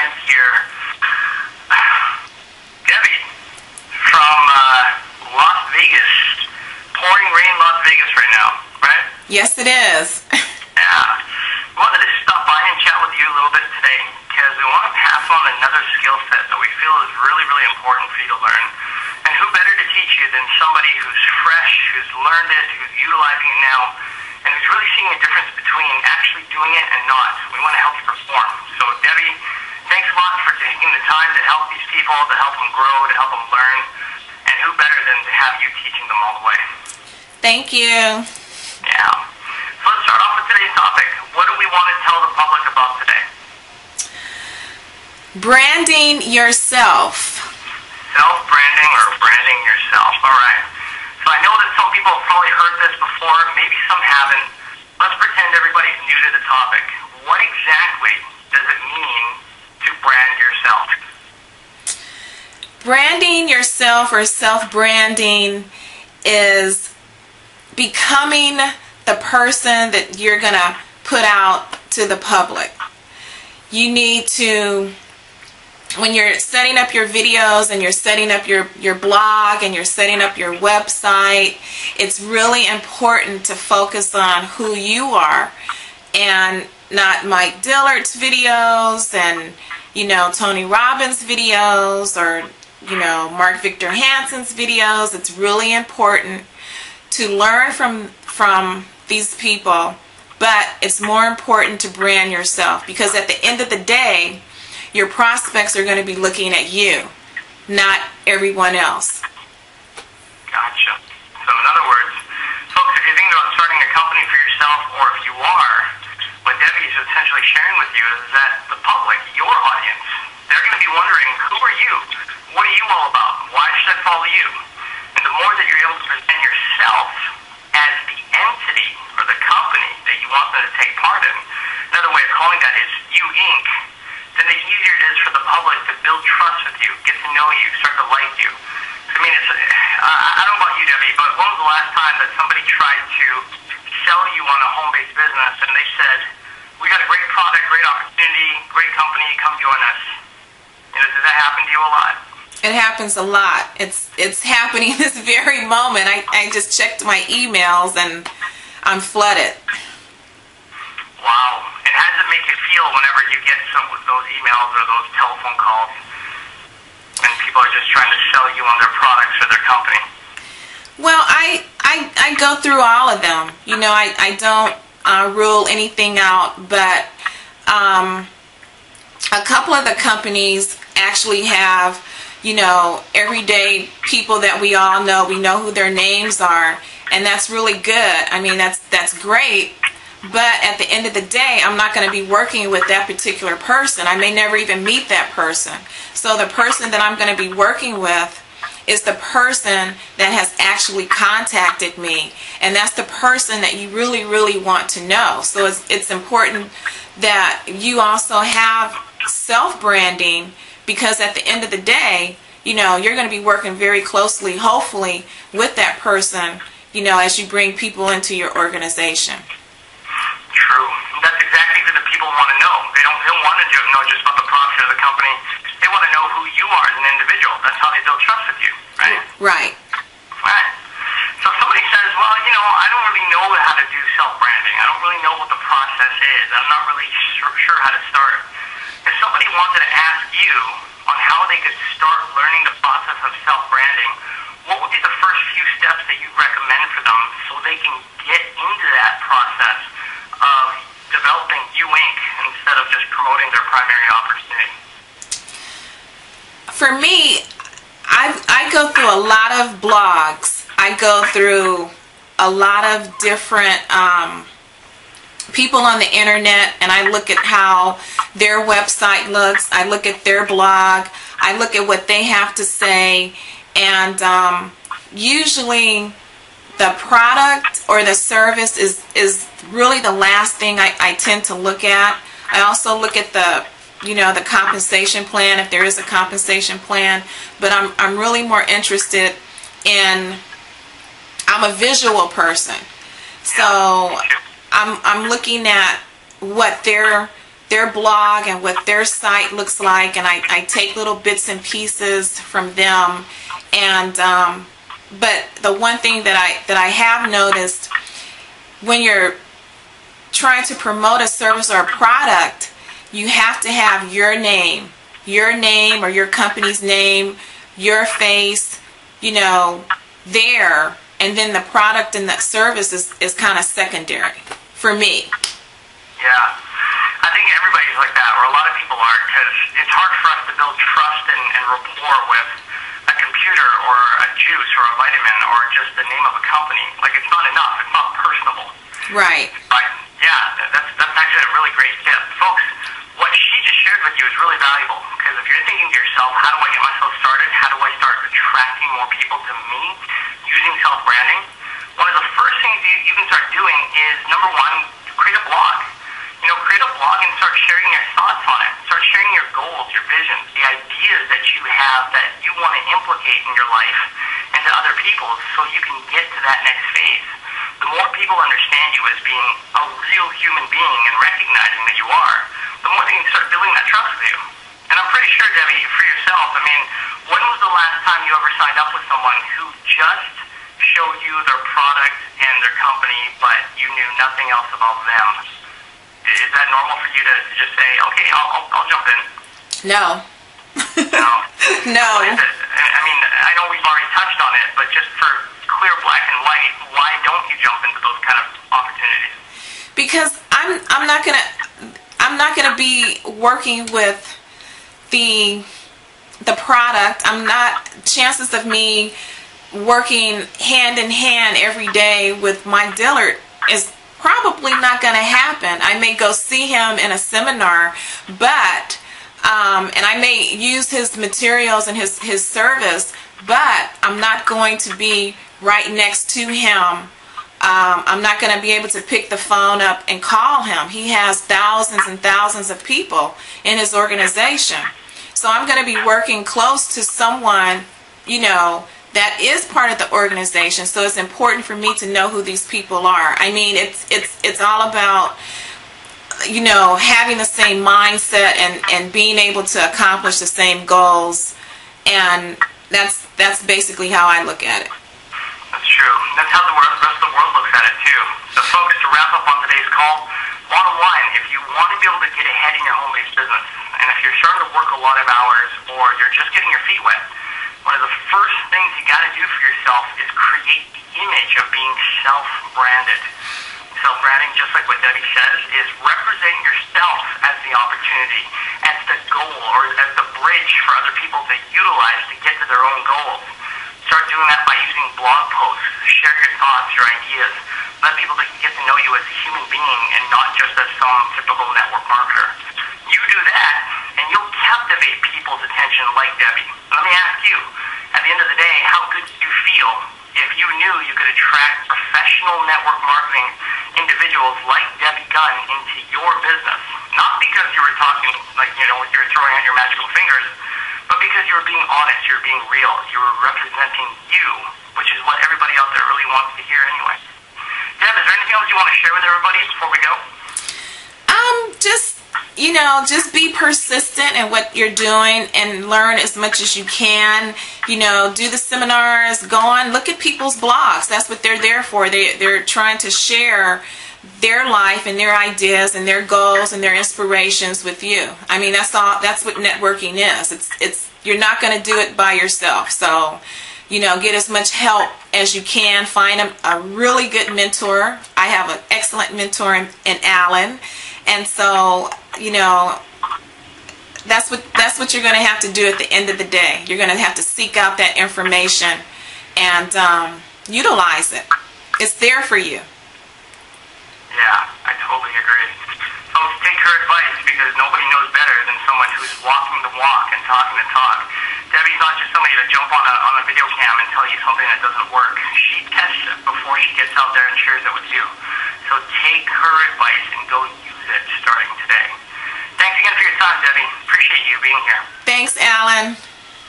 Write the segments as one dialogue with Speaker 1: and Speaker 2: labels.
Speaker 1: friend here, Debbie, from Las Vegas. Pouring rain, Las Vegas right now, right?
Speaker 2: Yes, it is.
Speaker 1: Yeah. We wanted to stop by and chat with you a little bit today because we want to pass on another skill set that we feel is really, really important for you to learn. And who better to teach you than somebody who's fresh, who's learned it, who's utilizing it now, and who's really seeing a difference between actually doing it and not. We want to help you perform. So, Debbie, thanks a lot for taking the time to help these people, to help them grow, to help them learn. And who better than to have you teaching them all the way?
Speaker 2: Thank you.
Speaker 1: Yeah. So let's start off with today's topic. What do we want to tell the public about today?
Speaker 2: Branding yourself.
Speaker 1: Self-branding or branding yourself. All right. So I know that some people have probably heard this before. Maybe some haven't. Let's pretend everybody's new to the topic. What exactly does it mean to brand yourself?
Speaker 2: Branding yourself or self-branding is becoming the person that you're going to put out to the public. You need to, when you're setting up your videos and you're setting up your blog and you're setting up your website, it's really important to focus on who you are and not Mike Dillard's videos and, Tony Robbins' videos or, Mark Victor Hansen's videos. It's really important to learn from these people, but it's more important to brand yourself because at the end of the day, your prospects are going to be looking at you, not everyone else.
Speaker 1: Gotcha. So in other words, folks, if you're thinking about starting a company for yourself, or if you are, what Debbie is essentially sharing with you is that the public, your audience, they're going to be wondering, who are you? What are you all about? Why should I follow you? And the more that you're able to present yourself as the entity or the company that you want them to take part in, another way of calling that is you Inc., then the easier it is for the public to build trust with you, get to know you, start to like you. I mean, I don't know about you, Debbie, but when was the last time that somebody tried to sell you on a home-based business and they said, we got a great product, great opportunity, great company, come join us? Does that happen to you a lot?
Speaker 2: It happens a lot. It's happening this very moment. I just checked my emails and I'm flooded.
Speaker 1: Wow. And how does it make you feel whenever you get some of those emails or those telephone calls and people are just trying to sell you on their products or their company?
Speaker 2: Well, I go through all of them. I don't rule anything out, but a couple of the companies actually have everyday people that we all know. We know who their names are, and that's really good. I mean, that's great, but at the end of the day, I'm not going to be working with that particular person. I may never even meet that person. So the person that I'm going to be working with is the person that has actually contacted me, and that's the person that you really, really want to know. So it's important that you also have self-branding, because at the end of the day, you're going to be working very closely, hopefully, with that person, as you bring people into your organization.
Speaker 1: True. That's exactly what the people want to know. They don't want to know just about the product or the company. They want to know who you are as an individual. That's how they build trust with you, right?
Speaker 2: Right.
Speaker 1: Right. So if somebody says, well, I don't really know how to do self-branding. I don't really know what the process is. I'm not really sure how to start. If somebody wanted to ask you on how they could start learning the process of self-branding, what would be the first few steps that you'd recommend for them so they can get into that process of developing you Inc. instead of just promoting their primary opportunity?
Speaker 2: For me, I go through a lot of blogs. I go through a lot of different people on the internet, and I look at how their website looks. I look at their blog. I look at what they have to say, and usually the product or the service is really the last thing I tend to look at. I also look at the the compensation plan, if there is a compensation plan, but I'm really more interested in, I'm a visual person, so I'm looking at what their their blog and what their site looks like, and I take little bits and pieces from them. And but the one thing that I have noticed, when you're trying to promote a service or a product, you have to have your name or your company's name, your face, you know, there, and then the product and the service is kind of secondary for me.
Speaker 1: Yeah, I think everybody's like that, or a lot of people are, because it's hard for us to build trust and rapport with a computer or a juice or a vitamin or just the name of a company. Like, it's not enough. It's not personable.
Speaker 2: Right.
Speaker 1: But yeah, that's actually a really great tip. Folks, what she just shared with you is really valuable, because if you're thinking to yourself, how do I get myself started? How do I start attracting more people to me using self-branding? One of the first things you can start doing is, number one, create a blog. You know, create a blog and start sharing your thoughts on it. Start sharing your goals, your visions, the ideas that you have that you want to implicate in your life and to other people, so you can get to that next phase. The more people understand you as being a real human being and recognizing that you are, the more they can start building that trust with you. And I'm pretty sure, Debbie, for yourself, I mean, when was the last time you ever signed up with someone who just showed you their product and their company, but you knew nothing else about them? Is that normal for you to just say, okay, I'll jump in?
Speaker 2: No.
Speaker 1: No.
Speaker 2: No. I
Speaker 1: mean, I know we've already touched on it, but just for clear black and white, why don't you jump into those kind of opportunities?
Speaker 2: Because I'm not gonna be working with the product. Chances of me working hand in hand every day with my dealer is probably not going to happen. I may go see him in a seminar, but and I may use his materials and his service, but I'm not going to be right next to him. I'm not going to be able to pick the phone up and call him. He has thousands and thousands of people in his organization. So I'm going to be working close to someone, you know, that is part of the organization. So it's important for me to know who these people are. I mean, it's all about, you know, having the same mindset and being able to accomplish the same goals. And that's basically how I look at it.
Speaker 1: That's true. That's how the rest of the world looks at it too. So folks, to wrap up on today's call, bottom line, if you want to be able to get ahead in your home-based business, and if you're starting to work a lot of hours or you're just getting your feet wet, one of the first things you got to do for yourself is create the image of being self-branded. Self-branding, just like what Debbie says, is represent yourself as the opportunity, as the goal, or as the bridge for other people to utilize to get to their own goals. Start doing that by using blog posts. Share your thoughts, your ideas. Let people get to know you as a human being and not just as some typical network marketer. You do that, and you'll captivate people's attention like Debbie. Let me ask you, at the end of the day, how good do you feel if you knew you could attract professional network marketing individuals like Debbie Gunn into your business? Not because you were talking, like, you know, you were throwing out your magical fingers, but because you were being honest, you were being real, you were representing you, which is what everybody out there really wants to hear anyway. Deb, is there anything else you want to share with everybody before we go?
Speaker 2: Just be persistent in what you're doing and learn as much as you can. You know, do the seminars, go on, look at people's blogs. That's what they're there for. They're trying to share their life and their ideas and their goals and their inspirations with you. I mean, that's all. That's what networking is. It's you're not going to do it by yourself. So, you know, get as much help as you can. Find a really good mentor. I have an excellent mentor in Allan, and so, you know, that's what you're going to have to do at the end of the day. You're going to have to seek out that information and utilize it. It's there for you.
Speaker 1: Yeah, I totally agree. Folks, take her advice, because nobody knows better than someone who's walking the walk and talking the talk. Debbie's not just somebody to jump on a video cam and tell you something that doesn't work. She tests it before she gets out there and shares it with you. So take her advice and go use it starting today. Thanks again for your time, Debbie. Appreciate you being here.
Speaker 2: Thanks, Allan.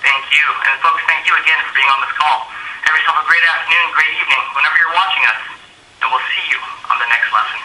Speaker 1: Thank you. And folks, thank you again for being on this call. Have yourself a great afternoon, great evening, whenever you're watching us. And we'll see you on the next lesson.